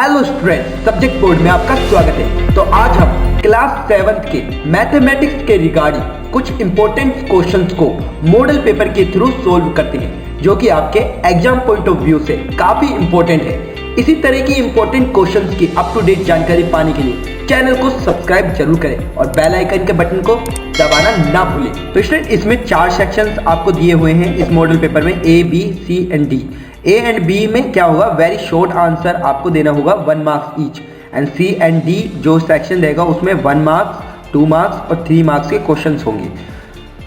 Hello student, subject board में आपका स्वागत है। तो आज हम क्लास 7 के मैथमेटिक्स के रिगार्डिंग कुछ इंपॉर्टेंट क्वेश्चंस को मॉडल पेपर के थ्रू सोल्व करते हैं, जो कि आपके एग्जाम पॉइंट ऑफ व्यू से काफी इंपॉर्टेंट है। इसी तरह की इंपॉर्टेंट क्वेश्चंस की अप टू डेट जानकारी पाने के लिए चैनल को सब्सक्राइब जरूर करें और बेल आइकन के बटन को दबाना ना भूलें। तो स्टूडेंट, इसमें 4 सेक्शंस आपको दिए हुए हैं इस मॉडल पेपर में, A, B, C and D. A and B में क्या होगा, वेरी शॉर्ट आंसर आपको देना होगा 1 marks each, and C and D जो सेक्शन रहेगा उसमें 1 मार्क्स, 2 मार्क्स और 3 मार्क्स के क्वेश्चंस होंगे।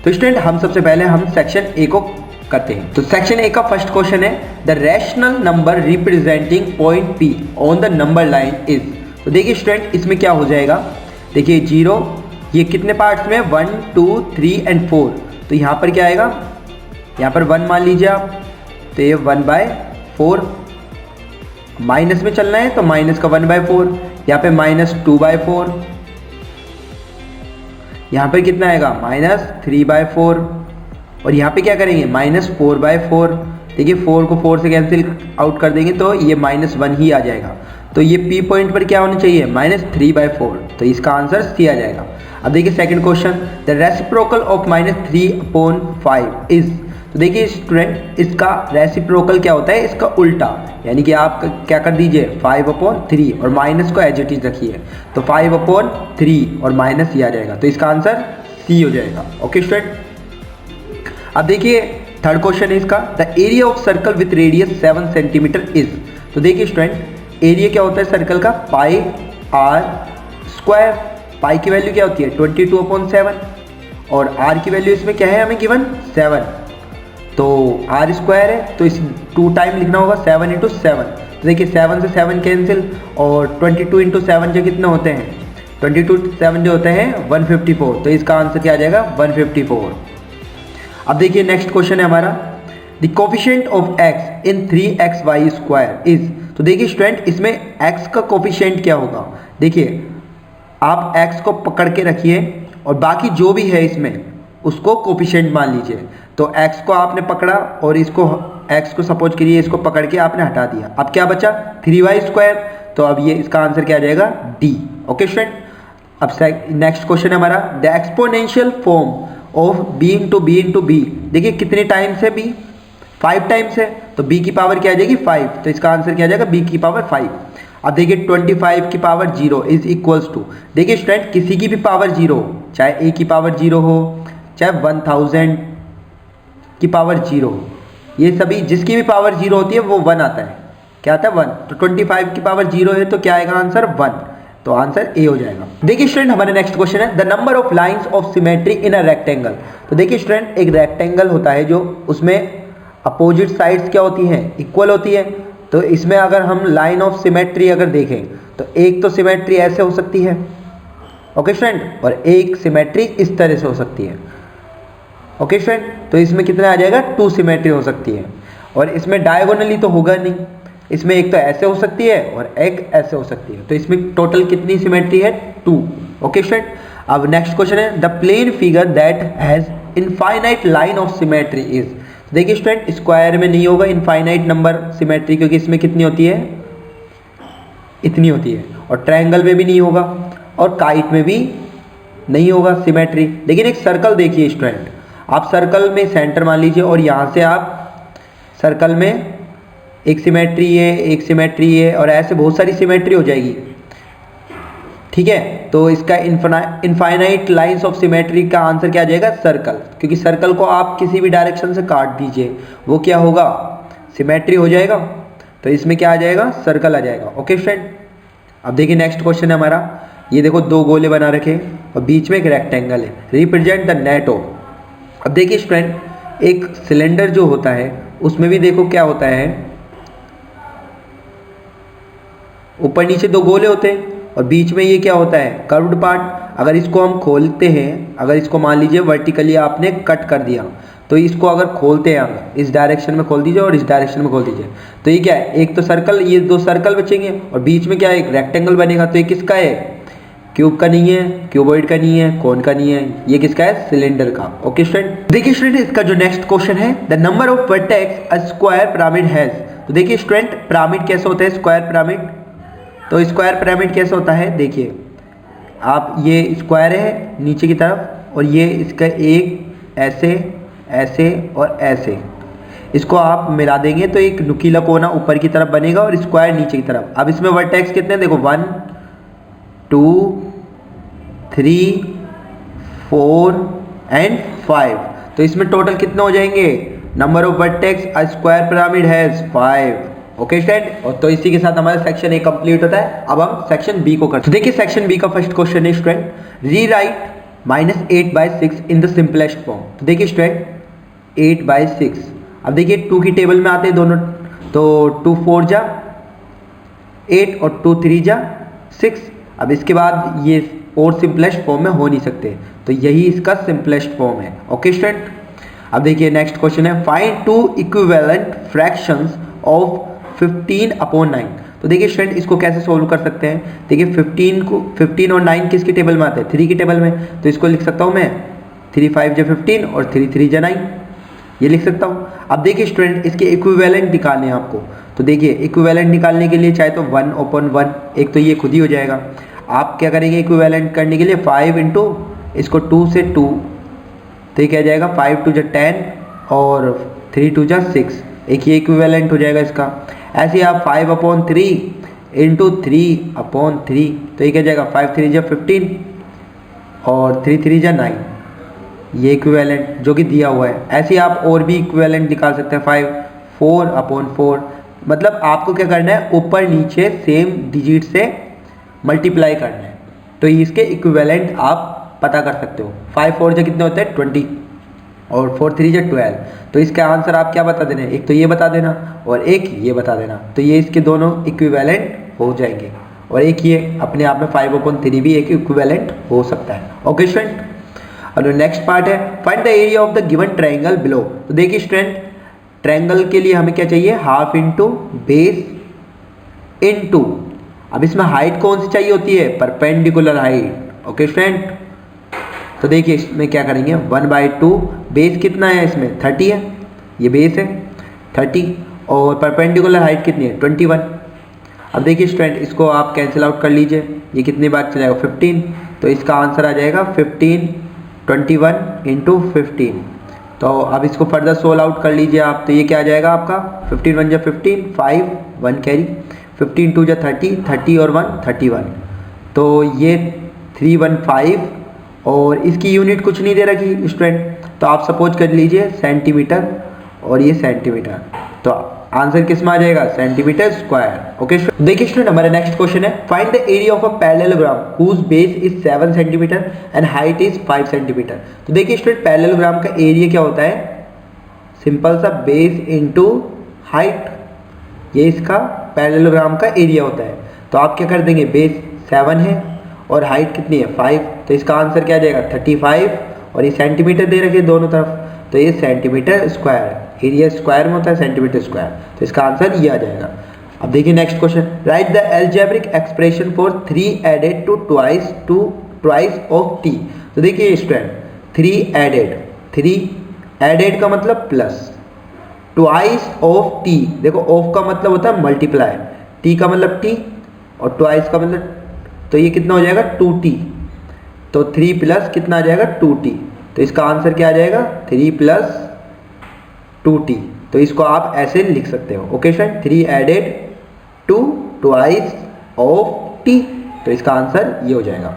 तो स्टूडेंट, हम सबसे पहले हम सेक्शन ए को करते हैं। तो सेक्शन ए का फर्स्ट क्वेश्चन है, the rational number representing point P on the number line is. तो देखिए स्टूडेंट, इसमें क्या हो जाएगा, देखिए 0, ये कितने पार्ट्स में, 1, 2, 3 एंड 4। तो यहाँ पर क्या आएगा, यहाँ पर 1 मान लीजिए आप, तो ये 1/4, माइनस में चलना है तो माइनस का 1/4, यहाँ पे -2/4, यहाँ पर कितना आएगा, -3/4, और यहाँ पे क्या करेंगे, -4/4। देखिए 4 को 4 से कैंसिल आउट कर देंगे तो ये -1 ही आ जाएगा। तो ये पी पॉइंट पर क्या होना चाहिए, -3/4। तो इसका आंसर सी आ जाएगा। अब देखिए second question, the reciprocal of -3/5 is. तो देखिए स्टूडेंट, इसका रेसिप्रोकल क्या होता है, इसका उल्टा, यानी कि आप क्या कर दीजिए 5/3 और माइनस को एज इट इज रखिए, तो 5/3 और माइनस ही आ जाएगा। तो इसका आंसर सी हो जाएगा। ओके स्टूडेंट, अब देखिए थर्ड क्वेश्चन है इसका, the area of circle with radius 7 centimetre is. तो देखिए स्टूडेंट, एरिया क्या होता है सर्कल का, पाई आर स्क्वायर। पाई की वैल्यू क्या होती है 22/7 और आर की वैल्यू इसमें क्या है हमें गिवन 7, तो आर स्क्वायर है तो इस 2 टाइम लिखना होगा 7 × 7। तो देखिए 7 से 7 कैंसिल और 22 × 7 जो कितने होते हैं, 22 7 जो होते हैं 154। तो इसका आंसर क्या आ जाएगा 154। अब देखिए नेक्स्ट क्वेश्चन है हमारा, the coefficient of x in 3xy² is. तो देखिए स्टूडेंट, इसमें x का कोफिशिएंट क्या होगा, देखिए आप x को पकड़ के रखिए और बाकी जो भी है इसमें उसको कोफिशिएंट मान लीजिए। तो x को आपने पकड़ा और इसको x को सपोज करिए इसको पकड़ के आपने हटा दिया, अब क्या बचा 3y²। तो अब ये इसका आंसर क्या आ जाएगा डी। ओके स्टूडेंट, अब नेक्स्ट क्वेश्चन है हमारा, the exponential form of b × b। देखिए कितने टाइम्स है b, 5 टाइम्स है, तो b की पावर क्या आ जाएगी 5। तो इसका आंसर क्या आ जाएगा b की पावर 5। अब देखिए 25 की पावर 0 इज इक्वल्स टू, देखिए स्टूडेंट किसी की भी पावर 0, चाहे a की पावर 0 हो, चाहे 1000 की पावर 0 हो, ये सभी जिसकी भी पावर 0 होती है वो 1 आता है। क्या आता है 1। तो 25 की पावर 0 है तो क्या आएगा आंसर 1। तो आंसर ए हो जाएगा। देखिए स्टूडेंट, हमारा नेक्स्ट क्वेश्चन है, the number of lines of symmetry in a rectangle. तो देखिए स्टूडेंट, एक रेक्टेंगल होता है जो उसमें अपोजिट साइड्स क्या होती हैं, इक्वल होती है। तो इसमें अगर हम लाइन ऑफ सिमेट्री अगर देखें तो एक तो सिमेट्री ऐसे हो सकती है, ओके स्टूडेंट, और एक सिमेट्री इस तरह से हो सकती है। ओके स्टूडेंट, तो इसमें कितना आ जाएगा 2 सिमेट्री हो सकती है, और इसमें डायगोनली तो होगा नहीं, इसमें एक तो ऐसे हो सकती है और एक ऐसे हो सकती है। तो इसमें टोटल कितनी सिमेट्री है 2। ओके स्टूडेंट, अब नेक्स्ट क्वेश्चन है, the plane figure that has infinite line of symmetry is. देखिए स्टूडेंट, स्क्वायर में नहीं होगा इनफाइनाइट नंबर सिमेट्री, क्योंकि इसमें कितनी होती है, इतनी होती है, और ट्रायंगल में भी नहीं होगा और काइट में भी नहीं होगा सिमेट्री। लेकिन एक सर्कल देखिए स्टूडेंट, आप सर्कल में सेंटर मान लीजिए और यहाँ से आप सर्कल में एक सिमेट्री है, एक सिमेट्री है, और ऐसे बहुत सारी सिमेट्री हो जाएगी। ठीक है, तो इसका इनफाइनाइट लाइंस ऑफ सिमेट्री का आंसर क्या आ जाएगा सर्कल, क्योंकि सर्कल को आप किसी भी डायरेक्शन से काट दीजिए वो क्या होगा सिमेट्री हो जाएगा। तो इसमें क्या आ जाएगा सर्कल आ जाएगा। ओके फ्रेंड, अब देखिए नेक्स्ट क्वेश्चन है हमारा, ये देखो 2 गोले बना रखे और बीच में एक रेक्टेंगल है, रिप्रेजेंट द नेट ऑफ। अब देखिए स्टूडेंट, एक सिलेंडर जो होता है उसमें भी देखो क्या होता है, ऊपर नीचे 2 गोले होते हैं और बीच में ये क्या होता है कर्व्ड पार्ट। अगर इसको हम खोलते हैं, अगर इसको मान लीजिए वर्टिकली आपने कट कर दिया, तो इसको अगर खोलते हैं हम इस डायरेक्शन में खोल दीजिए और इस डायरेक्शन में खोल दीजिए, तो ये क्या है, एक तो सर्कल, ये 2 सर्कल बचेंगे और बीच में क्या है एक रेक्टेंगल बनेगा। तो ये किसका है, क्यूब का नहीं है, क्यूबॉइड का नहीं है, कोन का नहीं है, ये किसका है सिलेंडर का। ओके स्टूडेंट, देखिए स्टूडेंट, इसका जो नेक्स्ट क्वेश्चन है, the number of vertex a square pyramid has. तो देखिए स्टूडेंट, पिरामिड कैसे होता है स्क्वायर पिरामिड, तो स्क्वायर पिरामिड कैसे होता है, देखिए आप ये स्क्वायर है नीचे की तरफ और ये इसका एक ऐसे ऐसे और ऐसे, इसको आप मिला देंगे तो एक नुकीला कोना ऊपर की तरफ बनेगा और स्क्वायर नीचे की तरफ। अब इसमें वर्टेक्स कितने, देखो 1 2 3 4 एंड 5, तो इसमें टोटल कितने हो जाएंगे, number of vertex a square pyramid has 5। Okay student, और तो इसी के साथ हमारा सेक्शन ए कंप्लीट होता है। अब हम सेक्शन बी को करते हैं। तो देखिए सेक्शन बी का फर्स्ट क्वेश्चन है student, rewrite -8/6 in the simplest form. तो देखिए स्टूडेंट 8/6, अब देखिए 2 की टेबल में आते हैं दोनों, तो 2 4 जा 8 और 2 3 जा 6। अब इसके बाद ये और सिंपलेस्ट फॉर्म में हो नहीं सकते, तो यही इसका सिंपलेस्ट फॉर्म है। ओके स्टूडेंट, अब देखिए नेक्स्ट क्वेश्चन है, फाइंड 2 इक्विवेलेंट फ्रैक्शंस ऑफ 15/9। तो देखिए स्टूडेंट इसको कैसे सोल्व कर सकते हैं, देखिए 15 और 9 किसकी टेबल में आते हैं, 3 की टेबल में, तो इसको लिख सकता हूँ मैं 3 5 जा 15 और 3 3 जा 9, ये लिख सकता हूँ। अब देखिए स्टूडेंट इसके इक्विवेलेंट निकालने हैं आपको, तो देखिए इक्विवेलेंट निकालने के लिए चाहे तो 1/1, एक तो ये खुद ही हो जाएगा। आप क्या करेंगे इक्विवेलेंट करने के लिए 5 इंटू इसको 2 से 2, तो ये क्या जाएगा 5 2 जा 10 और 3 2 जा 6, एक ये इक्विवेलेंट हो जाएगा इसका। ऐसे ही आप 5/3 इंटू 3/3, तो ये क्या जाएगा 5 3 जा 15 और 3 3 जा 9, ये इक्विवेलेंट जो कि दिया हुआ है। ऐसे ही आप और भी इक्विवेलेंट निकाल सकते हैं, 4/4, मतलब आपको क्या करना है ऊपर नीचे सेम डिजिट से मल्टीप्लाई करना है, तो इसके इक्विवेलेंट आप पता कर सकते हो। 5 4 जा कितने होते हैं 20 और 4 3 जा 12, तो इसका आंसर आप क्या बता देना, एक तो ये बता देना और एक ये बता देना, तो ये इसके दोनों इक्विवेलेंट हो जाएंगे। और एक ये अपने आप में 5/3 भी एक इक्विवेलेंट हो सकता है। ओके स्टूडेंट, और नेक्स्ट पार्ट है find the area of the given triangle below. तो देखिए स्टूडेंट ट्रायंगल के लिए हमें क्या चाहिए, हाफ इंटू बेस इंटू, अब इसमें हाइट कौन सी चाहिए होती है, परपेंडिकुलर हाइट। ओके स्टूडेंट, तो देखिए इसमें क्या करेंगे 1/2, बेस कितना है इसमें 30 है, ये बेस है 30 और परपेंडिकुलर हाइट कितनी है 21। अब देखिए स्टूडेंट इसको आप कैंसिल आउट कर लीजिए, ये कितने बार चलेगा 15, तो इसका आंसर आ जाएगा 15 21 इंटू 15। तो अब इसको फर्दर सोल्व आउट कर लीजिए आप, तो ये क्या आ जाएगा आपका 15 1 जा 15, 5 1 कैरी, 15 2 जा 30, 30 और 1 31, तो ये 315 और इसकी यूनिट कुछ नहीं दे रखी स्टूडेंट, तो आप सपोज कर लीजिए सेंटीमीटर और ये सेंटीमीटर, तो आंसर किस में आ जाएगा सेंटीमीटर स्क्वायर। ओके देखिए स्टूडेंट हमारा नेक्स्ट क्वेश्चन है find the area of a parallelogram whose base is 7 centimetre and height is 5 centimetre. तो देखिए स्टूडेंट पैरेललोग्राम का एरिया क्या होता है, सिंपल सा बेस इंटू हाइट, ये इसका पैरेललोग्राम का एरिया होता है। तो आप क्या कर देंगे, बेस 7 है और हाइट कितनी है 5, तो इसका आंसर क्या आ जाएगा 35 और ये सेंटीमीटर दे रखे दोनों तरफ, तो ये सेंटीमीटर स्क्वायर, एरिया स्क्वायर में होता है सेंटीमीटर स्क्वायर, तो इसका आंसर ये आ जाएगा। अब देखिए next question, write the algebraic expression for 3 added to twice of t। तो देखिए स्टूडेंट 3 एडेड का मतलब प्लस, ट्वाइस ऑफ t, देखो ऑफ का मतलब होता है मल्टीप्लाई, t का मतलब t और ट्वाइस का मतलब, तो ये कितना हो जाएगा 2t, तो 3 प्लस कितना आ जाएगा 2t, तो इसका आंसर क्या आ जाएगा 3 प्लस 2t, तो इसको आप ऐसे लिख सकते हो। Okay sir, 3 added to twice of t, तो इसका आंसर ये हो जाएगा।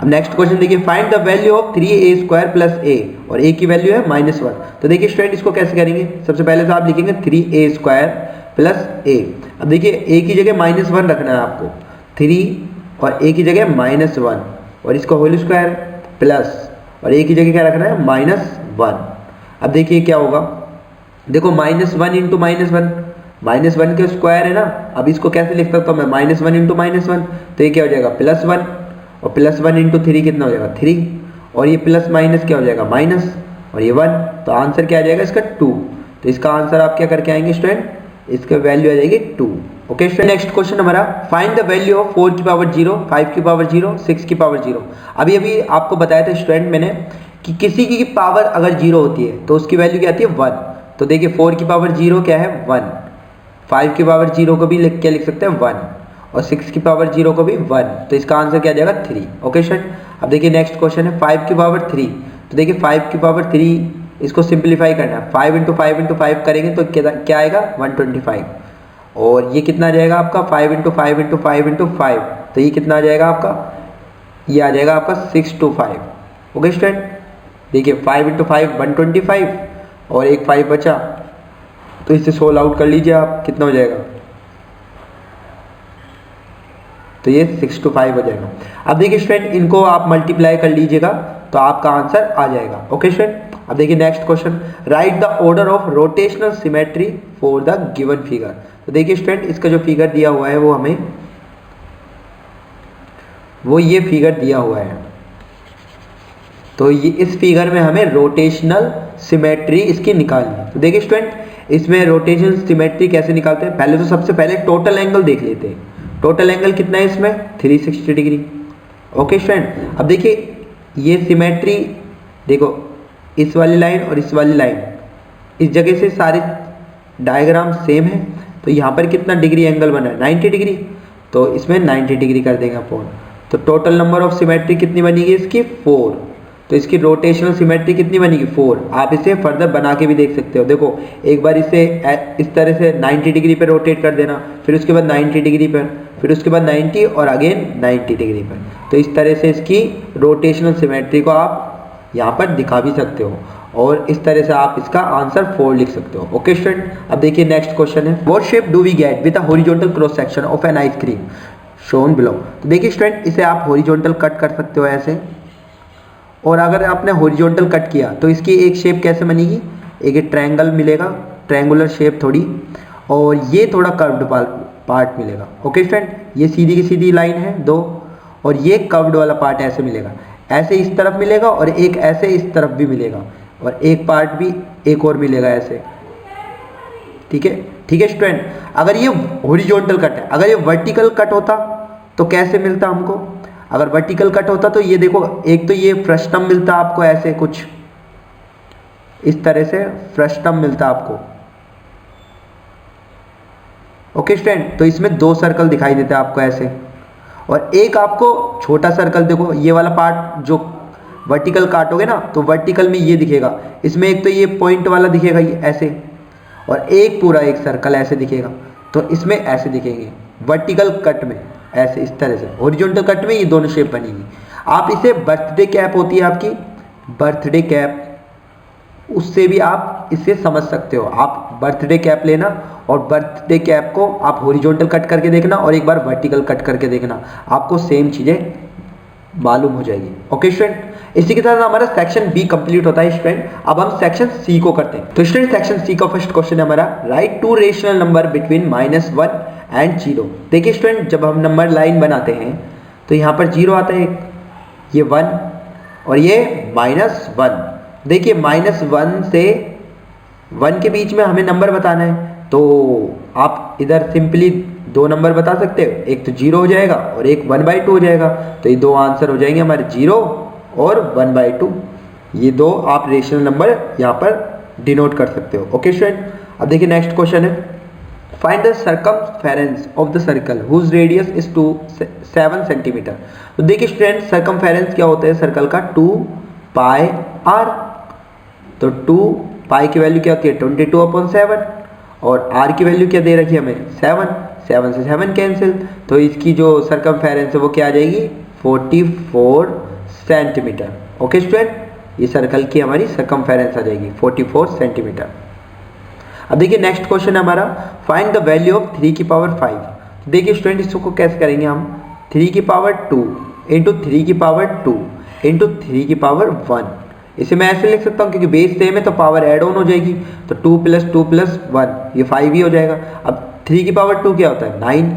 अब नेक्स्ट क्वेश्चन देखिए find the value of 3a² plus a, और a की वैल्यू है -1। तो देखिए स्टूडेंट इसको कैसे करेंगे, सबसे पहले तो आप लिखेंगे 3a² प्लस a। अब देखिए a की जगह -1 रखना है आपको, 3 और a की जगह -1 और इसको होल स्क्वायर प्लस, और a की जगह क्या रखना है -1। अब देखिए क्या होगा, देखो -1 इंटू -1 के स्क्वायर है ना, अब इसको कैसे लिख सकता हूँ मैं -1 इंटू -1, तो ये क्या हो जाएगा +1 और +1 इंटू 3 कितना हो जाएगा 3, और ये प्लस माइनस क्या हो जाएगा माइनस, और ये 1, तो आंसर क्या आ जाएगा इसका 2। तो इसका आंसर आप क्या करके आएंगे स्टूडेंट, इसका वैल्यू आ जाएगी 2। ओके स्टूडेंट नेक्स्ट क्वेश्चन हमारा फाइंड द वैल्यू ऑफ 4 की पावर 0, 5 की पावर 0, 6 की पावर 0। अभी आपको बताया था स्टूडेंट मैंने कि किसी की पावर अगर 0 होती है तो उसकी वैल्यू क्या आती है 1। तो देखिए 4 की पावर 0 क्या है 1, 5 की पावर 0 को भी क्या लिख सकते हैं 1, और 6 की पावर 0 को भी 1, तो इसका आंसर क्या आ जाएगा 3। ओके स्टूडेंट, अब देखिए नेक्स्ट क्वेश्चन है 5 की पावर 3। तो देखिए 5 की पावर 3 इसको सिंप्लीफाई करना है, 5 इंटू 5 इंटू 5 करेंगे तो क्या आएगा 125, और ये कितना आ जाएगा आपका 5 इंटू 5 इंटू 5 इंटू 5, तो ये कितना आ जाएगा आपका, ये आ जाएगा आपका 625। ओके स्टूडेंट, देखिए 5 इंटू 5 125 और एक 5 बचा, तो इसे सोल्व आउट कर लीजिए आप, कितना हो जाएगा, तो ये 625 हो जाएगा। अब देखिए स्टूडेंट इनको आप मल्टीप्लाई कर लीजिएगा तो आपका आंसर आ जाएगा। ओके स्टूडेंट, अब देखिए next question, write the order of rotational symmetry for the given figure. तो देखिए स्टूडेंट इसका जो फिगर दिया हुआ है वो हमें ये फिगर दिया हुआ है, तो ये इस फिगर में हमें रोटेशनल सिमेट्री इसकी निकालनी है। तो देखिए स्टूडेंट इसमें रोटेशनल सिमेट्री कैसे निकालते हैं, पहले तो सबसे पहले टोटल एंगल देख लेते हैं। टोटल एंगल कितना है इसमें 360 डिग्री। ओके स्टूडेंट, अब देखिए ये सिमेट्री देखो, इस वाली लाइन और इस वाली लाइन इस जगह से सारे डायग्राम सेम है, तो यहाँ पर कितना डिग्री एंगल बना है 90 डिग्री, तो इसमें 90 डिग्री कर देंगे अपन। तो टोटल नंबर ऑफ सिमेट्री कितनी बनेगी इसकी 4, तो इसकी रोटेशनल सिमेट्री कितनी बनेगी 4। आप इसे फर्दर बना के भी देख सकते हो, देखो एक बार इसे इस तरह से 90 डिग्री पर रोटेट कर देना, फिर उसके बाद 90 डिग्री पर, फिर उसके बाद 90 और अगेन 90 डिग्री पर, तो इस तरह से इसकी रोटेशनल सिमेट्री को आप यहाँ पर दिखा भी सकते हो, और इस तरह से आप इसका आंसर 4 लिख सकते हो। ओके स्टूडेंट, अब देखिए नेक्स्ट क्वेश्चन है, what shape do we get with a horizontal cross section of an ice cream shown below. तो देखिए स्टूडेंट इसे आप हॉरिजॉन्टल कट कर सकते हो ऐसे, और अगर आपने हॉरिजॉन्टल कट किया तो इसकी एक शेप कैसे बनेगी, एक ट्रायंगल मिलेगा, ट्रायंगुलर शेप थोड़ी, और ये थोड़ा कर्व्ड पार्ट मिलेगा। ओके स्टूडेंट, ये सीधी की सीधी लाइन है 2, और ये कर्व्ड वाला पार्ट ऐसे मिलेगा, ऐसे इस तरफ मिलेगा और एक ऐसे इस तरफ भी मिलेगा, और एक पार्ट भी एक और मिलेगा ऐसे। ठीक है, ठीक है स्टूडेंट, अगर ये हॉरिजॉन्टल कट है, अगर ये वर्टिकल कट होता तो कैसे मिलता हमको, अगर वर्टिकल कट होता तो ये देखो, एक तो ये फ्रस्टम मिलता आपको ऐसे कुछ इस तरह से फ्रस्टम मिलता आपको। ओके स्टूडेंट, तो इसमें 2 सर्कल दिखाई देते हैं आपको ऐसे, और एक आपको छोटा सर्कल, देखो ये वाला पार्ट जो वर्टिकल काटोगे ना तो वर्टिकल में ये दिखेगा, इसमें एक तो ये पॉइंट वाला दिखेगा ये ऐसे, और एक पूरा एक सर्कल ऐसे दिखेगा, तो इसमें ऐसे दिखेंगे वर्टिकल कट में ऐसे इस तरह से, हॉरिजॉन्टल कट में ये दोनों शेप बनेगी। आप इसे बर्थडे कैप होती है आपकी, बर्थडे कैप, उससे भी आप इसे समझ सकते हो। आप बर्थडे कैप लेना और बर्थडे कैप को आप हॉरिजॉन्टल कट करके देखना और एक बार वर्टिकल कट करके देखना, आपको सेम चीज़ें मालूम हो जाएगी। ओके स्टूडेंट, इसी के साथ हमारा सेक्शन बी कंप्लीट होता है स्टूडेंट। अब हम सेक्शन सी को करते हैं। तो स्टूडेंट सेक्शन सी का फर्स्ट क्वेश्चन है हमारा, right 2 rational number between -1 and 0। देखिए स्टूडेंट जब हम नंबर लाइन बनाते हैं तो यहाँ पर 0 आता है, ये 1 और ये -1। देखिए -1 से 1 के बीच में हमें नंबर बताना है, तो आप इधर सिंपली 2 नंबर बता सकते हो, एक तो 0 हो जाएगा और एक 1/2 हो जाएगा, तो ये 2 आंसर हो जाएंगे हमारे 0 और 1/2। ये 2 आप रेशनल नंबर यहाँ पर डिनोट कर सकते हो। ओके स्टूडेंट, अब देखिए नेक्स्ट क्वेश्चन है, find the circumference of the circle whose radius is 7 centimetre. तो देखिए स्टूडेंट सर्कमफेरेंस क्या होता है सर्कल का, 2πr। तो 2π की वैल्यू क्या होती है 22/7, और r की वैल्यू क्या दे रखी है हमें 7, 7 से 7 कैंसिल, तो इसकी जो सर्कमफेरेंस है वो क्या आ जाएगी 44 सेंटीमीटर। ओके स्टूडेंट, ये सर्कल की हमारी सर्कमफेरेंस आ जाएगी 44 सेंटीमीटर। अब देखिए नेक्स्ट क्वेश्चन है हमारा, फाइंड द वैल्यू ऑफ 3 की पावर 5। देखिए स्टूडेंट इसको कैसे करेंगे हम, 3 की पावर 2 इंटू 3 की पावर 2 इंटू 3 की पावर 1। इसे मैं ऐसे लिख सकता हूँ क्योंकि बेस सेम है तो पावर ऐड ऑन हो जाएगी, तो 2 + 2 + 1 ये 5 ही हो जाएगा। अब 3 की पावर 2 क्या होता है 9,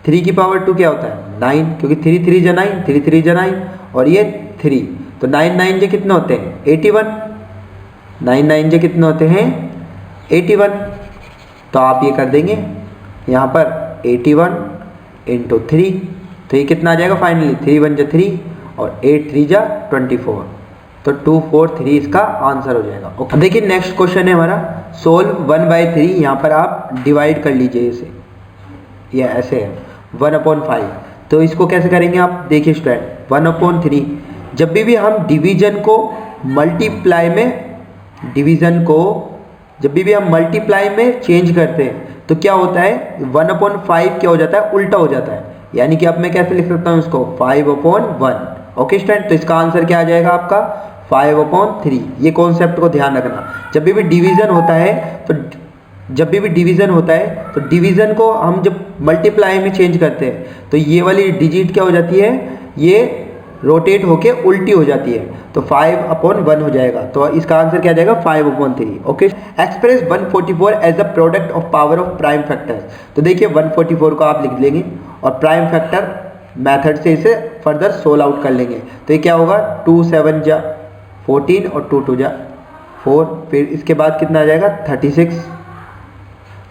3 की पावर 2 क्या होता है 9, क्योंकि 3 3 जा 9, 3 3 जा 9 और ये 3, तो 9 9 जे कितने होते हैं 81, 9 9 जे कितने होते हैं 81। तो आप ये कर देंगे यहाँ पर 81 इंटू 3, तो ये कितना आ जाएगा फाइनली 3 1 जा 3 और 8 3 जा 24, तो 243 इसका आंसर हो जाएगा। ओके, देखिए नेक्स्ट क्वेश्चन है हमारा, सोल्व 1/3। यहाँ पर आप डिवाइड कर लीजिए इसे, ये ऐसे है 1/5। तो इसको कैसे करेंगे आप देखिए स्टूडेंट, 1/3। जब भी हम डिवीजन को मल्टीप्लाई में जब भी हम मल्टीप्लाई में चेंज करते हैं तो क्या होता है, 1/5 क्या हो जाता है, उल्टा हो जाता है। यानी कि अब मैं कैसे लिख सकता हूँ इसको, 5/1। ओके स्टूडेंट, तो इसका आंसर क्या आ जाएगा आपका 5/3। ये कॉन्सेप्ट को ध्यान रखना, जब भी डिवीजन होता है तो डिवीजन को हम जब मल्टीप्लाई में चेंज करते हैं तो ये वाली डिजिट क्या हो जाती है, ये रोटेट होके उल्टी हो जाती है, तो 5/1 हो जाएगा। तो इसका आंसर क्या आ जाएगा 5/3। Okay, express 144 as a product of power of prime factors. तो देखिए 144 को आप लिख लेंगे और प्राइम फैक्टर मेथड से इसे फर्दर सोल्व आउट कर लेंगे। तो ये क्या होगा, 2 7 जा 14 और 2 2 जा 4, फिर इसके बाद कितना आ जाएगा 36,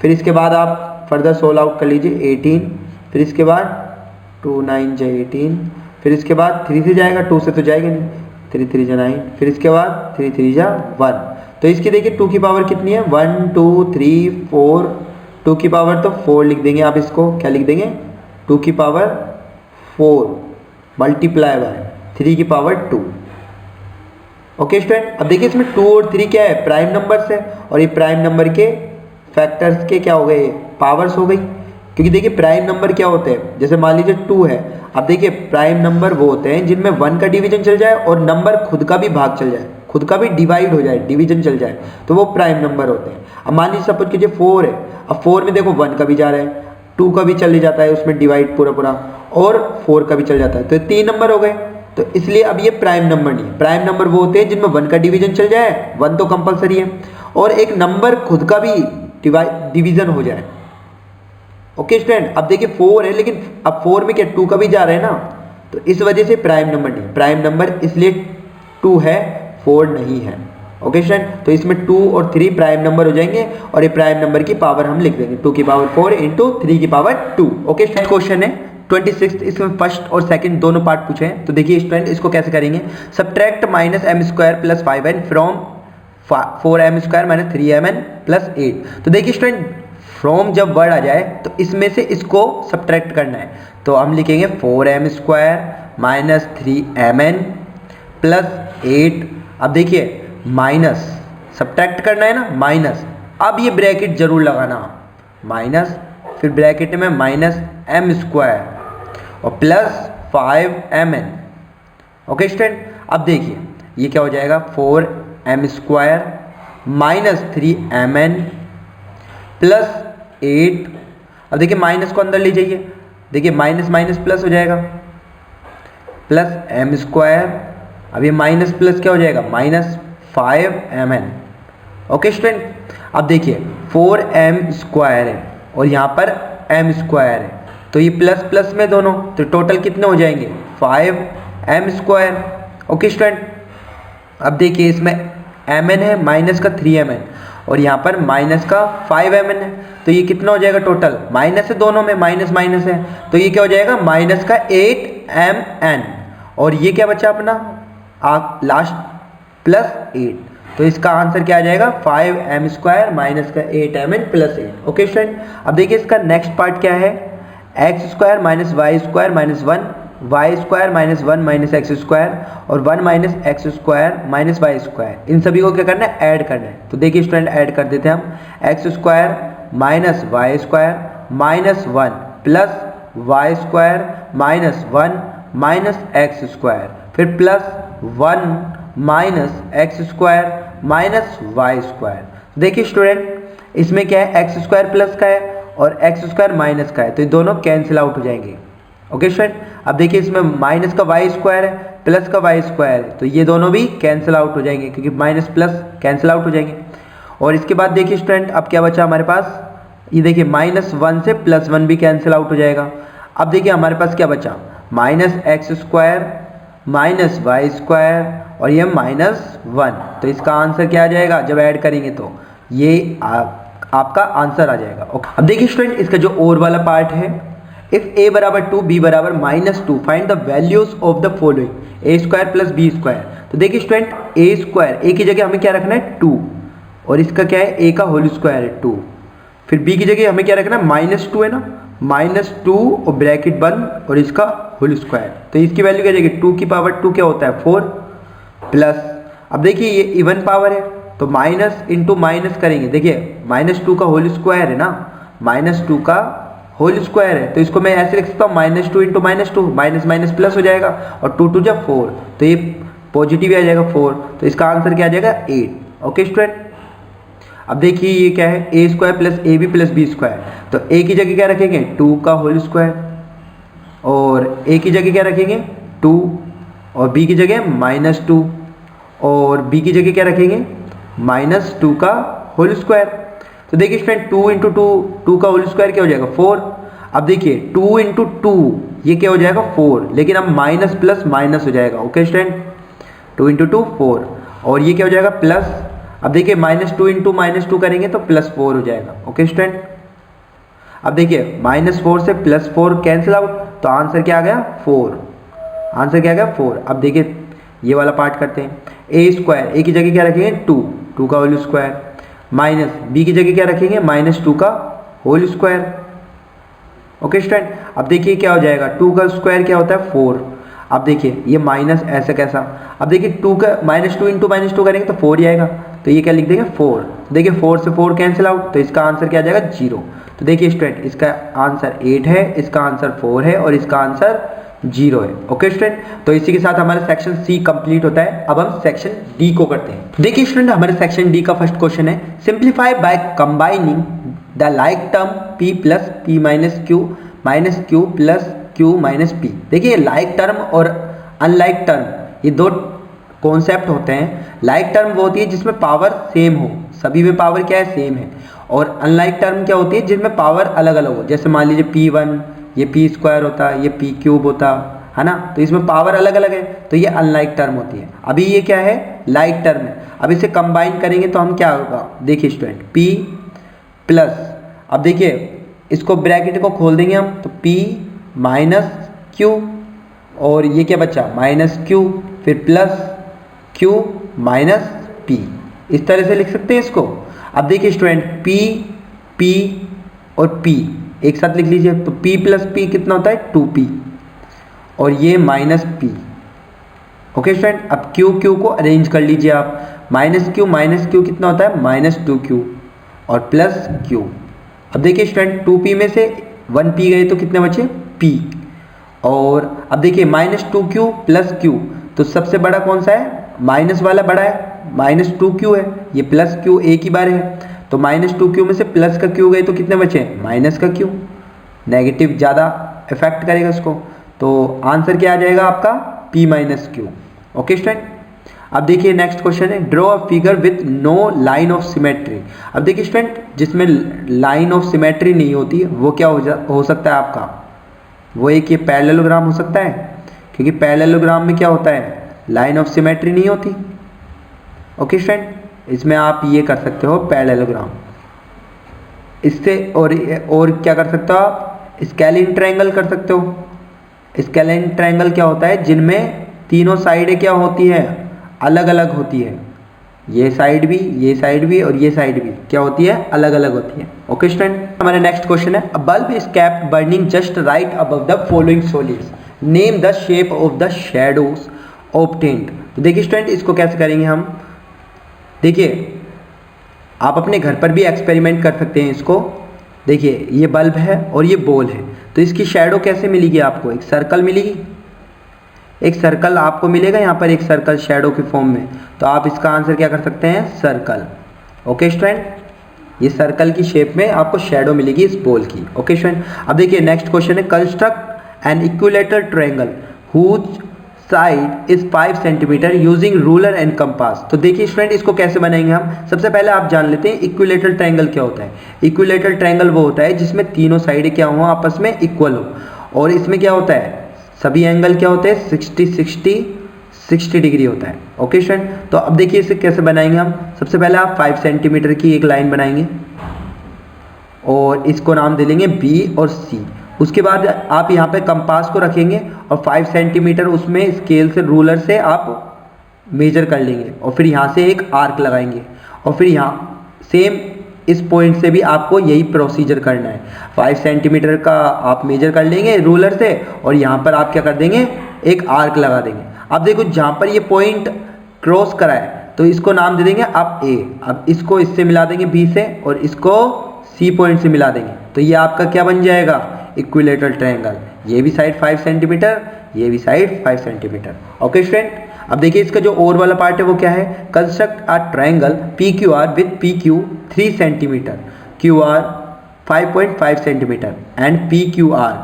फिर इसके बाद आप फर्दर सोल्व आउट कर लीजिए 18, फिर इसके बाद 2 9 जा 18, फिर इसके बाद 3 से जाएगा, 2 से तो जाएगा नहीं, 3 3 जा 9, फिर इसके बाद 3 3 जा 1। तो इसकी देखिए 2 की पावर कितनी है, 1 2 3 4, 2 की पावर तो 4 लिख देंगे आप, इसको क्या लिख देंगे 2 की पावर 4 मल्टीप्लाई बाय 3 की पावर 2। ओके स्टूडेंट, अब देखिए इसमें 2 और 3 क्या है, प्राइम नंबर्स है, और ये प्राइम नंबर के फैक्टर्स के क्या हो गए, पावर्स हो गई। क्योंकि देखिए प्राइम नंबर क्या होते हैं, जैसे मान लीजिए 2 है, अब देखिए प्राइम नंबर वो होते हैं जिनमें 1 का डिवीजन चल जाए और नंबर खुद का भी भाग चल जाए, खुद का भी डिवाइड हो जाए, डिवीजन चल जाए, तो वो प्राइम नंबर होते हैं। अब मान लीजिए सपोज कीजिए 4 है, अब 4 में देखो 1 का भी जा रहा है, 2 का भी चले जाता है उसमें डिवाइड पूरा और 4 का भी चल जाता है, तो 3 नंबर हो गए। तो इसलिए अब ये प्राइम नंबर नहीं है। प्राइम नंबर वो होते हैं जिनमें 1 का डिवीजन चल जाए, 1 तो कंपलसरी है, और एक नंबर खुद का भी डिवीजन हो जाए। ओके स्टूडेंट, अब देखिए 4 है, लेकिन अब 4 में क्या 2 का भी जा रहा है ना, तो इस वजह से प्राइम नंबर नहीं, प्राइम नंबर इसलिए 2 है, 4 नहीं है। ओके स्टूडेंट, तो इसमें 2 और 3 प्राइम नंबर हो जाएंगे, और ये प्राइम नंबर की पावर हम लिख देंगे 2 की पावर 4 इंटू 3 की पावर 2। ओके स्टूडेंट, क्वेश्चन है 26, इसमें फर्स्ट और सेकंड दोनों पार्ट पूछे हैं। तो देखिए स्टूडेंट इसको कैसे करेंगे, subtract -m² + 5n from 4m² - 3mn + 8। तो देखिए स्टूडेंट फ्रॉम जब वर्ड आ जाए तो इसमें से इसको सब्ट्रैक्ट करना है, तो हम लिखेंगे 4m² - 3mn + 8। अब देखिए माइनस सब्ट्रैक्ट करना है ना, माइनस, अब ये ब्रैकेट जरूर लगाना, माइनस, फिर ब्रैकेट में -m² और +5mn। ओके स्टूडेंट, अब देखिए ये क्या हो जाएगा 4m² - 3mn + 8। अब देखिए माइनस को अंदर ले जाइए, देखिए माइनस माइनस प्लस हो जाएगा, +m², अब ये माइनस प्लस क्या हो जाएगा -5mn। ओके स्टूडेंट, अब देखिए 4m² है और यहाँ पर m² है, तो ये प्लस प्लस में दोनों, तो टोटल कितने हो जाएंगे 5m²। ओके स्टूडेंट, अब देखिए इसमें mn है माइनस का 3mn और यहाँ पर माइनस का 5mn है, तो ये कितना हो जाएगा टोटल, माइनस है दोनों में, माइनस माइनस है, तो ये क्या हो जाएगा माइनस का 8mn, और ये क्या बचा अपना लास्ट +8। तो इसका आंसर क्या आ जाएगा 5m² माइनस का 8mn + 8। ओके स्टूडेंट, अब देखिए इसका नेक्स्ट पार्ट क्या है, x² - y² - 1, y² - 1 - x² और 1 - x² - y², इन सभी को क्या करना है, ऐड करना है। तो देखिए स्टूडेंट ऐड कर देते हैं हम, x² - y² - 1 + y² - 1 - x², फिर +1 - x² - y²। देखिए स्टूडेंट इसमें क्या है, x² प्लस का है और x² माइनस का है, तो ये दोनों कैंसिल आउट हो जाएंगे। ओके स्टूडेंट, अब देखिए इसमें माइनस का y² है, प्लस का y² है, तो ये दोनों भी कैंसिल आउट हो जाएंगे क्योंकि माइनस प्लस कैंसिल आउट हो जाएंगे। और इसके बाद देखिए स्टूडेंट अब क्या बचा हमारे पास, ये देखिए -1 से +1 भी कैंसिल आउट हो जाएगा। अब देखिए हमारे पास क्या बचा, -x² -y² और ये -1, तो इसका आंसर क्या आ जाएगा, जब ऐड करेंगे तो ये आपका आंसर आ जाएगा। ओके, अब देखिए स्टूडेंट इसका जो और वाला पार्ट है, if a = 2 b = -2 find the values of the following a² + b²। तो देखिए स्टूडेंट a की जगह हमें क्या रखना है 2, और इसका क्या है a का होल स्क्वायर है 2, फिर b की जगह हमें क्या रखना है -2 है ना, -2 और ब्रैकेट बंद और इसका होल स्क्वायर। तो इसकी वैल्यू क्या जाएगी, 2 की पावर 2 क्या होता है 4 प्लस, अब देखिए ये इवन पावर है तो माइनस इंटू माइनस करेंगे, देखिए -2 का होल स्क्वायर है ना, -2 का होल स्क्वायर है तो इसको मैं ऐसे लिख सकता हूँ -2 इंटू -2, माइनस माइनस प्लस हो जाएगा और 2 2 जा 4 तो ये पॉजिटिव आ जाएगा 4, तो इसका आंसर क्या आ जाएगा 8। ओके स्टूडेंट, अब देखिए ये क्या है A square plus A B plus B square, तो ए की जगह क्या रखेंगे 2 का होल स्क्वायर और ए की जगह क्या रखेंगे 2 और बी की जगह -2 और बी की जगह क्या रखेंगे -2 का होल स्क्वायर। तो देखिए स्टूडेंट 2 इंटू 2 का होल स्क्वायर क्या हो जाएगा 4। अब देखिए 2 इंटू 2 ये क्या हो जाएगा 4, लेकिन अब माइनस प्लस माइनस हो जाएगा। ओके स्टूडेंट, 2 इंटू 2 4 और ये क्या हो जाएगा प्लस, अब देखिए -2 इंटू -2 करेंगे तो +4 हो जाएगा। ओके स्टूडेंट, अब देखिए -4 से +4 कैंसिल आउट तो आंसर क्या आ गया 4, आंसर क्या आ गया 4। अब देखिए ये वाला पार्ट करते हैं, ए स्क्वायर ए की जगह क्या रखेंगे 2 का होल स्क्वायर माइनस बी की जगह क्या रखेंगे -2 का होल स्क्वायर। ओके स्टूडेंट, अब देखिए क्या हो जाएगा 2 का स्क्वायर क्या होता है 4, अब देखिए ये माइनस ऐसा कैसा, अब देखिए 2 का -2 इंटू -2 करेंगे तो 4 ही आएगा, तो ये क्या लिख देंगे 4, देखिए 4 से 4 कैंसिल आउट तो इसका आंसर क्या आ जाएगा 0। तो देखिए स्टूडेंट इसका आंसर 8 है, इसका आंसर 4 है और इसका आंसर 0 है। ओके स्टूडेंट, तो इसी के साथ हमारा सेक्शन सी कंप्लीट होता है। अब हम सेक्शन डी को करते हैं। देखिए स्टूडेंट हमारे सेक्शन डी का फर्स्ट क्वेश्चन है, simplify by combining the like term p plus p minus q plus q minus p। देखिए लाइक टर्म और अनलाइक टर्म ये दो कॉन्सेप्ट होते हैं। लाइक टर्म वो होती है जिसमें पावर सेम हो, सभी में पावर क्या है सेम है, और अनलाइक टर्म क्या होती है जिनमें पावर अलग अलग हो, जैसे मान लीजिए p1 ये p स्क्वायर होता है, ये p क्यूब होता है ना, तो इसमें पावर अलग अलग है तो ये अनलाइक टर्म होती है। अभी ये क्या है लाइक टर्म है, अब इसे कंबाइन करेंगे तो हम क्या होगा, देखिए स्टूडेंट p प्लस, अब देखिए इसको ब्रैकेट को खोल देंगे हम तो p माइनस क्यू और ये क्या बचा -q फिर प्लस q माइनस p, इस तरह से लिख सकते हैं इसको। अब देखिए स्टूडेंट p और p एक साथ लिख लीजिए तो p प्लस p कितना होता है 2p और ये -p। ओके स्टूडेंट, अब q को अरेंज कर लीजिए आप, -q कितना होता है -2q और प्लस q। अब देखिए स्टूडेंट 2p में से 1p गए तो कितने बचे p, और अब देखिए -2q प्लस q, तो सबसे बड़ा कौन सा है माइनस वाला बड़ा है, -2q है, ये प्लस q एक ही बार है, तो -2q में से प्लस का q गए तो कितने बचे माइनस का q, नेगेटिव ज़्यादा इफेक्ट करेगा इसको, तो आंसर क्या आ जाएगा आपका p minus q। Okay student, अब देखिए नेक्स्ट क्वेश्चन है, draw a figure with no line of symmetry. अब देखिए स्टूडेंट जिसमें लाइन ऑफ सिमेट्री नहीं होती वो क्या हो सकता है आपका, वो एक ये पैरेललोग्राम हो सकता है, क्योंकि पैरेललोग्राम में क्या होता है लाइन ऑफ सिमेट्री नहीं होती। ओके स्टूडेंट, इसमें आप ये कर सकते हो पैरेललोग्राम, इससे और क्या कर सकते हो आप स्केलिन ट्रायंगल कर सकते हो। स्केलिन ट्रायंगल क्या होता है जिनमें तीनों साइडें क्या होती है अलग अलग होती है, ये साइड भी और ये साइड भी क्या होती है अलग अलग होती है। ओके स्टूडेंट, हमारा नेक्स्ट क्वेश्चन है, अ bulb is kept burning just right above the following solids, name the shape of the shadows obtained. तो देखिए स्टूडेंट इसको कैसे करेंगे हम, देखिए आप अपने घर पर भी एक्सपेरिमेंट कर सकते हैं इसको। देखिए ये बल्ब है और ये बॉल है, तो इसकी शैडो कैसे मिलेगी आपको, एक सर्कल मिलेगी, एक सर्कल आपको मिलेगा यहाँ पर, एक सर्कल शैडो के फॉर्म में, तो आप इसका आंसर क्या कर सकते हैं सर्कल। ओके स्टूडेंट, ये सर्कल की शेप में आपको शैडो मिलेगी इस बॉल की। ओके स्टूडेंट, अब देखिए नेक्स्ट क्वेश्चन है, construct an equilateral triangle whose side is 5 centimetre using ruler and compass. तो देखिए स्टूडेंट इसको कैसे बनाएंगे हम, सबसे पहले आप जान लेते हैं इक्विलेटरल ट्रायंगल क्या होता है। इक्विलेटरल ट्रायंगल वो होता है जिसमें तीनों साइडें क्या हो आपस में इक्वल हो, और इसमें क्या होता है सभी एंगल क्या होते हैं 60 डिग्री होता है। ओके स्टूडेंट, तो अब देखिए इसे कैसे बनाएंगे हम, सबसे पहले आप 5 सेंटीमीटर की एक लाइन बनाएंगे और इसको नाम दे लेंगे B और C। उसके बाद आप यहाँ पे कंपास को रखेंगे और 5 सेंटीमीटर उसमें स्केल से रूलर से आप मेजर कर लेंगे और फिर यहाँ से एक आर्क लगाएंगे और फिर यहाँ सेम इस पॉइंट से भी आपको यही प्रोसीजर करना है। 5 सेंटीमीटर का आप मेजर कर लेंगे रूलर से और यहाँ पर आप क्या कर देंगे, एक आर्क लगा देंगे। अब देखो जहाँ पर ये पॉइंट क्रॉस करा है तो इसको नाम दे देंगे आप ए। अब इसको इससे मिला देंगे बी से और इसको सी पॉइंट से मिला देंगे, तो ये आपका क्या बन जाएगा, इक्विलेटरल ट्रायंगल। ये भी साइड 5 सेंटीमीटर, ये भी साइड 5 सेंटीमीटर। ओके स्टूडेंट, अब देखिए इसका जो और वाला पार्ट है वो क्या है, construct a triangle P Q R with P Q 3 centimetre, Q R 5.5 centimetre and P Q R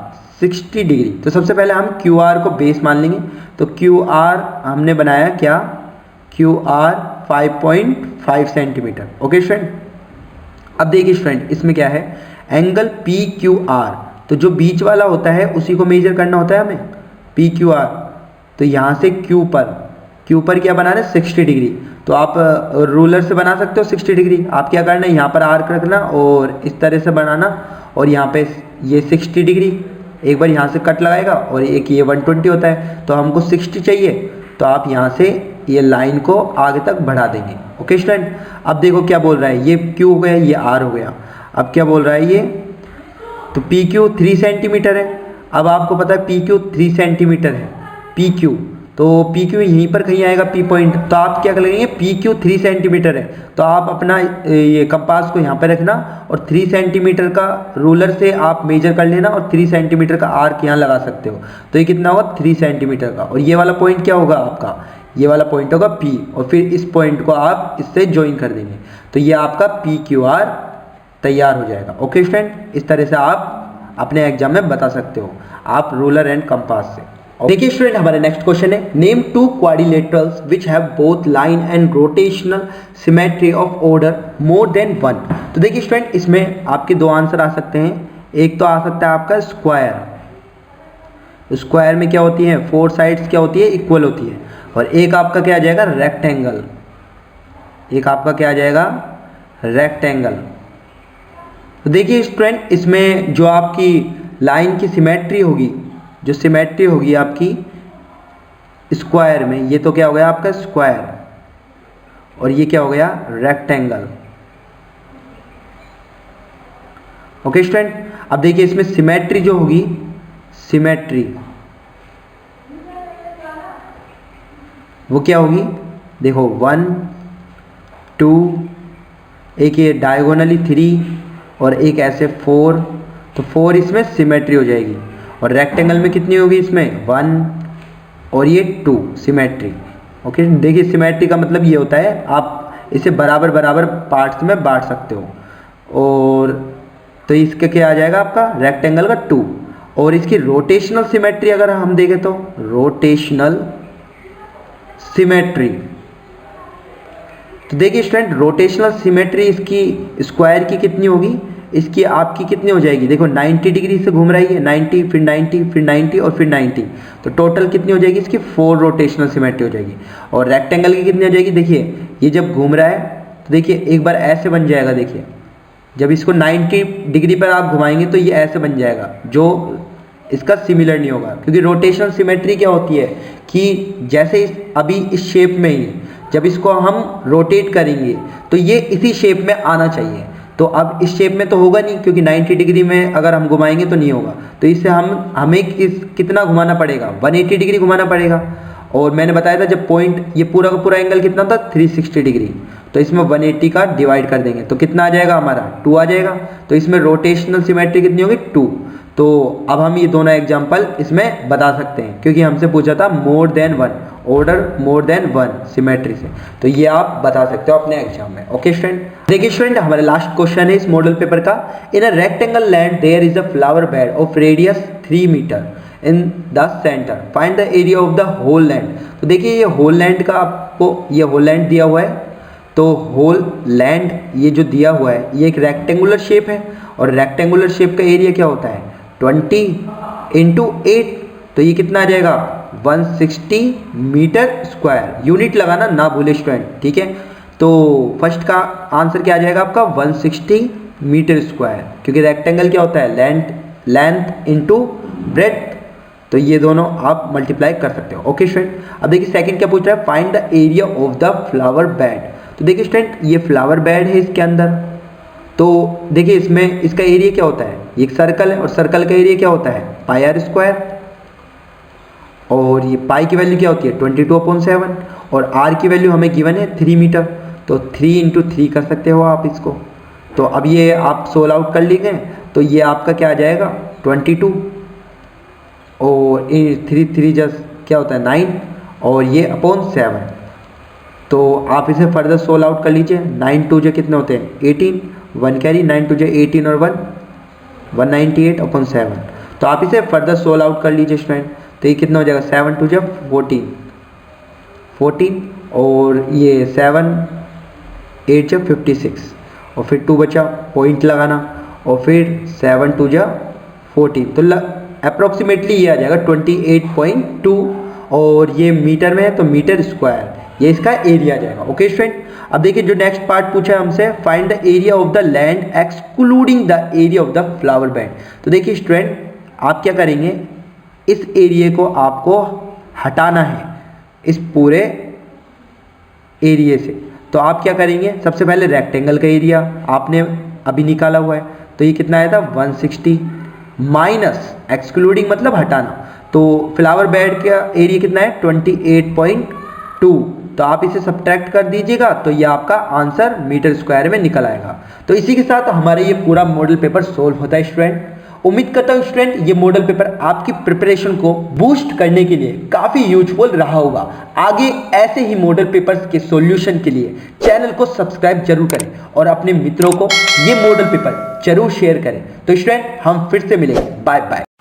60 degree. तो सबसे पहले हम क्यू आर को बेस मान लेंगे, तो क्यू आर हमने बनाया क्या, Q R 5.5 centimetre. Okay student, अब देखिए स्टूडेंट इसमें क्या है, एंगल पी क्यू आर, तो जो बीच वाला होता है उसी को मेजर करना होता है हमें, पी क्यू आर। तो यहाँ से क्यू पर क्या बनाना है, 60 डिग्री। तो आप रूलर से बना सकते हो 60 डिग्री। आप क्या करना है, यहाँ पर आर्क रखना और इस तरह से बनाना, और यहाँ पे ये 60 डिग्री, एक बार यहाँ से कट लगाएगा और एक ये 120 होता है, तो हमको 60 चाहिए, तो आप यहाँ से ये लाइन को आगे तक बढ़ा देंगे। ओके स्टूडेंट, अब देखो क्या बोल रहा है, ये क्यू हो गया, ये आर हो गया। अब क्या बोल रहा है ये, तो पी क्यू 3 सेंटीमीटर है। अब आपको पता है पी क्यू 3 सेंटीमीटर है, पी क्यू, तो पी क्यू यहीं पर कहीं आएगा पी पॉइंट, तो आप क्या करेंगे, पी क्यू 3 सेंटीमीटर है, तो आप अपना ये कंपास को यहाँ पर रखना और 3 सेंटीमीटर का रूलर से आप मेजर कर लेना और 3 सेंटीमीटर का आर्क यहाँ लगा सकते हो। तो ये कितना होगा, 3 सेंटीमीटर का, और ये वाला पॉइंट क्या होगा आपका, ये वाला पॉइंट होगा P, और फिर इस पॉइंट को आप इससे ज्वाइन कर देंगे, तो ये आपका पी क्यू आर तैयार हो जाएगा। ओके स्टूडेंट, इस तरह से आप अपने एग्जाम में बता सकते हो आप रूलर एंड कंपास से। देखिए स्टूडेंट हमारा नेक्स्ट क्वेश्चन है, name 2 quadrilaterals which have both line and rotational symmetry of order more than 1। तो देखिए स्टूडेंट इसमें आपके 2 आंसर आ सकते हैं। एक तो आ सकता है आपका स्क्वायर, स्क्वायर में क्या होती है, 4 साइड्स क्या होती है, इक्वल होती है, और एक आपका क्या आ जाएगा, रेक्टेंगल, एक आपका क्या आ जाएगा, रेक्टेंगल। तो देखिए स्टूडेंट इसमें जो आपकी लाइन की सिमेट्री होगी, जो सिमेट्री होगी आपकी स्क्वायर में, ये तो क्या हो गया आपका स्क्वायर, और ये क्या हो गया, रेक्टेंगल। ओके स्टूडेंट, अब देखिए इसमें सिमेट्री जो होगी, सिमेट्री वो क्या होगी, देखो 1 2, एक ये डायगोनली 3 और एक ऐसे 4, तो 4 इसमें सिमेट्री हो जाएगी, और रेक्टेंगल में कितनी होगी, इसमें 1 और ये 2 सिमेट्री। ओके, देखिए सिमेट्री का मतलब ये होता है आप इसे बराबर बराबर पार्ट्स में बांट सकते हो, और तो इसका क्या आ जाएगा आपका, रेक्टेंगल का 2। और इसकी रोटेशनल सिमेट्री अगर हम देखें तो रोटेशनल सिमेट्री, तो देखिए स्टूडेंट रोटेशनल सिमेट्री इसकी स्क्वायर की कितनी होगी, इसकी आपकी कितनी हो जाएगी, देखो 90 डिग्री से घूम रही है, 90 फिर 90 फिर 90 और फिर 90, तो टोटल कितनी हो जाएगी इसकी, 4 रोटेशनल सिमेट्री हो जाएगी। और रेक्टेंगल की कितनी हो जाएगी, देखिए ये जब घूम रहा है तो देखिए एक बार ऐसे बन जाएगा, देखिए जब इसको 90 डिग्री पर आप घुमाएंगे तो ये ऐसे बन जाएगा, जो इसका सिमिलर नहीं होगा, क्योंकि रोटेशनल सिमेट्री क्या होती है कि जैसे अभी इस शेप में ही जब इसको हम रोटेट करेंगे तो ये इसी शेप में आना चाहिए, तो अब इस शेप में तो होगा नहीं, क्योंकि 90 डिग्री में अगर हम घुमाएंगे तो नहीं होगा, तो इससे हमें कितना घुमाना पड़ेगा, 180 डिग्री घुमाना पड़ेगा। और मैंने बताया था जब पॉइंट ये पूरा का पूरा एंगल कितना था, 360 डिग्री, तो इसमें 180 का डिवाइड कर देंगे तो कितना आ जाएगा हमारा, 2 आ जाएगा। तो इसमें रोटेशनल सिमेट्री कितनी होगी, 2। तो अब हम ये दोनों एग्जाम्पल इसमें बता सकते हैं, क्योंकि हमसे पूछा था more than 1, order more than 1 symmetry से, तो ये आप बता सकते हो अपने एग्जाम में। ओके स्टूडेंट, देखिए स्टूडेंट हमारे लास्ट क्वेश्चन है इस मॉडल पेपर का, in a rectangle land there is a flower bed of radius 3 metre in the centre, find the area of the whole land. तो देखिए ये होल लैंड का आपको ये होल लैंड दिया हुआ है, तो होल लैंड ये जो दिया हुआ है ये एक रेक्टेंगुलर शेप है, और रेक्टेंगुलर शेप का एरिया क्या होता है, 20 × 8, तो ये कितना आ जाएगा, 160 मीटर स्क्वायर। यूनिट लगाना ना भूले स्टूडेंट, ठीक है। तो फर्स्ट का आंसर क्या आ जाएगा आपका, 160 मीटर स्क्वायर, क्योंकि रेक्टेंगल क्या होता है, लेंथ इंटू ब्रेड्थ, तो ये दोनों आप मल्टीप्लाई कर सकते हो। ओके स्टूडेंट, अब देखिए सेकंड क्या पूछ रहा है, find the area of the flower bed. तो देखिए स्टूडेंट ये फ्लावर बेड है, इसके अंदर तो देखिए इसमें इसका एरिया क्या होता है, ये एक सर्कल है और सर्कल का एरिया क्या होता है पाई आर स्क्वायर, और ये पाई की वैल्यू क्या होती है 22/7 और आर की वैल्यू हमें गिवन है 3 मीटर, तो 3 × 3 कर सकते हो आप इसको। तो अब ये आप सोल्व आउट कर लीजिए, तो ये आपका क्या आ जाएगा 22 और 3 जस्ट क्या होता है 9 और ये अपॉन 7। तो आप इसे फर्दर सोल्व आउट कर लीजिए, 9 2 जो कितने होते हैं 18, 1 कैरी 9 2 जो 18 और 1 198/7। तो आप इसे फर्दर सोल्व आउट कर लीजिए स्टूडेंट, तो ये कितना हो जाएगा 7 2 जो 14 और ये 7 8 जो 56 और फिर 2 बचा, पॉइंट लगाना और फिर 7 2 जो 14, तो अप्रोक्सीमेटली ये आ जाएगा 28.2 और ये मीटर में है तो मीटर स्क्वायर, ये इसका एरिया आ जाएगा। ओके स्टूडेंट, अब देखिए जो नेक्स्ट पार्ट पूछा है हमसे, find the area of the land excluding the area of the flower bed. तो देखिए स्टूडेंट आप क्या करेंगे, इस एरिया को आपको हटाना है इस पूरे एरिया से। तो आप क्या करेंगे, सबसे पहले रेक्टेंगल का एरिया आपने अभी निकाला हुआ है, तो ये कितना आया था 160 माइनस एक्सक्लूडिंग मतलब हटाना, तो फ्लावर बेड का एरिया कितना है 28.2, तो आप इसे सब्ट्रैक्ट कर दीजिएगा तो ये आपका आंसर मीटर स्क्वायर में निकल आएगा। तो इसी के साथ हमारे ये पूरा मॉडल पेपर सोल्व होता है स्टूडेंट। उम्मीद करता हूँ स्टूडेंट ये मॉडल पेपर आपकी प्रिपरेशन को बूस्ट करने के लिए काफ़ी यूजफुल रहा होगा। आगे ऐसे ही मॉडल पेपर्स के सॉल्यूशन के लिए चैनल को सब्सक्राइब जरूर करें और अपने मित्रों को ये मॉडल पेपर जरूर शेयर करें। तो स्टूडेंट हम फिर से मिलेंगे, बाय बाय।